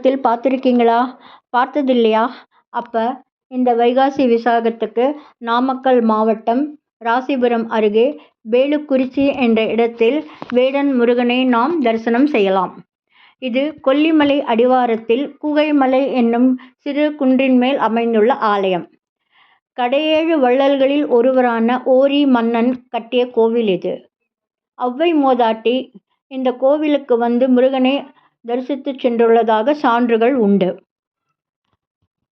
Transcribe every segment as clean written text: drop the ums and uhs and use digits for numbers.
விசாகத்தில் பார்த்துருக்கீங்களா? பார்த்ததில்லையா? அப்ப இந்த வைகாசி விசாகத்துக்கு நாமக்கல் மாவட்டம் ராசிபுரம் அருகே வேலுக்குறிச்சி என்ற இடத்தில் வேடன் முருகனை நாம் தரிசனம் செய்யலாம். இது கொல்லிமலை அடிவாரத்தில் குகைமலை என்னும் சிறு குன்றின் மேல் அமைந்துள்ள ஆலயம். கடையேழு வள்ளல்களில் ஒருவரான ஓரி மன்னன் கட்டிய கோவில் இது. ஔவை மூதாட்டி இந்த கோவிலுக்கு வந்து முருகனை தரிசித்து சென்றுள்ளதாக சான்றுகள் உண்டு.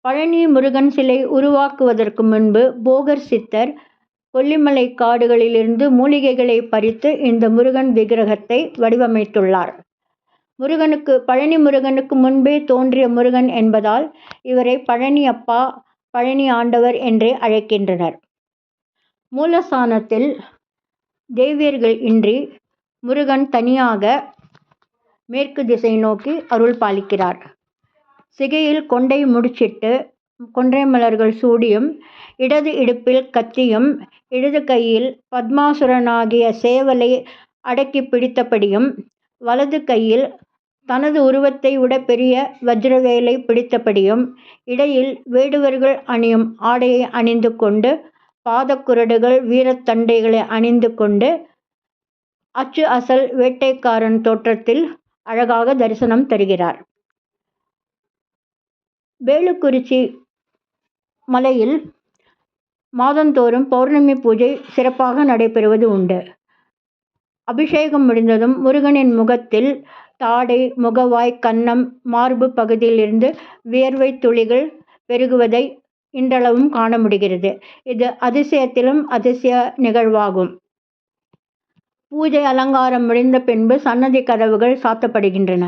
பழனி முருகன் சிலை உருவாக்குவதற்கு முன்பு போகர் சித்தர் கொல்லிமலை காடுகளிலிருந்து மூலிகைகளை பறித்து இந்த முருகன் விக்கிரகத்தை வடிவமைத்துள்ளார். பழனி முருகனுக்கு முன்பே தோன்றிய முருகன் என்பதால் இவரை பழனி அப்பா, பழனி ஆண்டவர் என்றே அழைக்கின்றனர். மூலஸ்தானத்தில் தேவியர்கள் இன்றி முருகன் தனியாக மேற்கு திசை நோக்கி அருள் பாலிக்கிறார். சிகையில் கொண்டை முடிச்சிட்டு கொன்றை மலர்கள் சூடியும், இடது இடுப்பில் கத்தியும், இடது கையில் பத்மாசுரனாகிய சேவலை அடக்கி பிடித்தபடியும், வலது கையில் தனது உருவத்தை விட பெரிய வஜ்ரவேலை பிடித்தபடியும், இடையில் வேடுவர்கள் அணியும் ஆடையை அணிந்து கொண்டு, பாதக்குரடுகள் வீரத்தண்டைகளை அணிந்து கொண்டு, அச்சு அசல் வேட்டைக்காரன் தோற்றத்தில் அழகாக தரிசனம் தருகிறார். வேலுக்குறிச்சி மலையில் மாதந்தோறும் பௌர்ணமி பூஜை சிறப்பாக நடைபெறுவது உண்டு. அபிஷேகம் முடிந்ததும் முருகனின் முகத்தில் தாடை, முகவாய், கன்னம், மார்பு பகுதியிலிருந்து வியர்வை துளிகள் பெருகுவதை இன்றளவும் காண முடிகிறது. இது அதிசயத்திலும் அதிசய நிகழ்வாகும். பூஜை அலங்காரம் முடிந்த பின்பு சன்னதி கதவுகள் சாத்தப்படுகின்றன.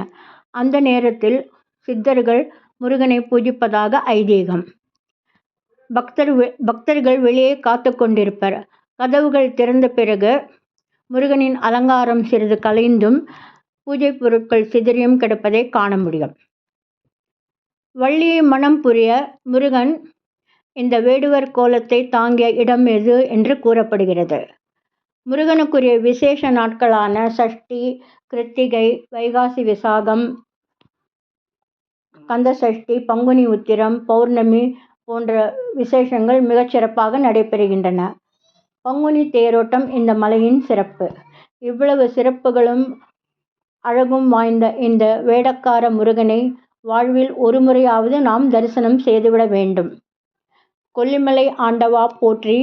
அந்த நேரத்தில் சித்தர்கள் முருகனை பூஜிப்பதாக ஐதீகம். பக்தர்கள் வெளியே காத்து கொண்டிருப்பர். கதவுகள் திறந்த பிறகு முருகனின் அலங்காரம் சிறிது கலைந்தும் பூஜை பொருட்கள் சிதறியும் கிடப்பதை காண முடியும். வள்ளியை மனம் புரிய முருகன் இந்த வேடுவர் கோலத்தை தாங்கிய இடம் எது என்று கூறப்படுகிறது. முருகனுக்குரிய விசேஷ நாட்களான சஷ்டி, கிருத்திகை, வைகாசி விசாகம், கந்த சஷ்டி, பங்குனி உத்திரம், பௌர்ணமி போன்ற விசேஷங்கள் மிகச்சிறப்பாக நடைபெறுகின்றன. பங்குனி தேரோட்டம் இந்த மலையின் சிறப்பு. இவ்வளவு சிறப்புகளும் அழகும் வாய்ந்த இந்த வேடக்கார முருகனை வாழ்வில் ஒரு முறையாவது நாம் தரிசனம் செய்துவிட வேண்டும். கொல்லிமலை ஆண்டவா போற்றி,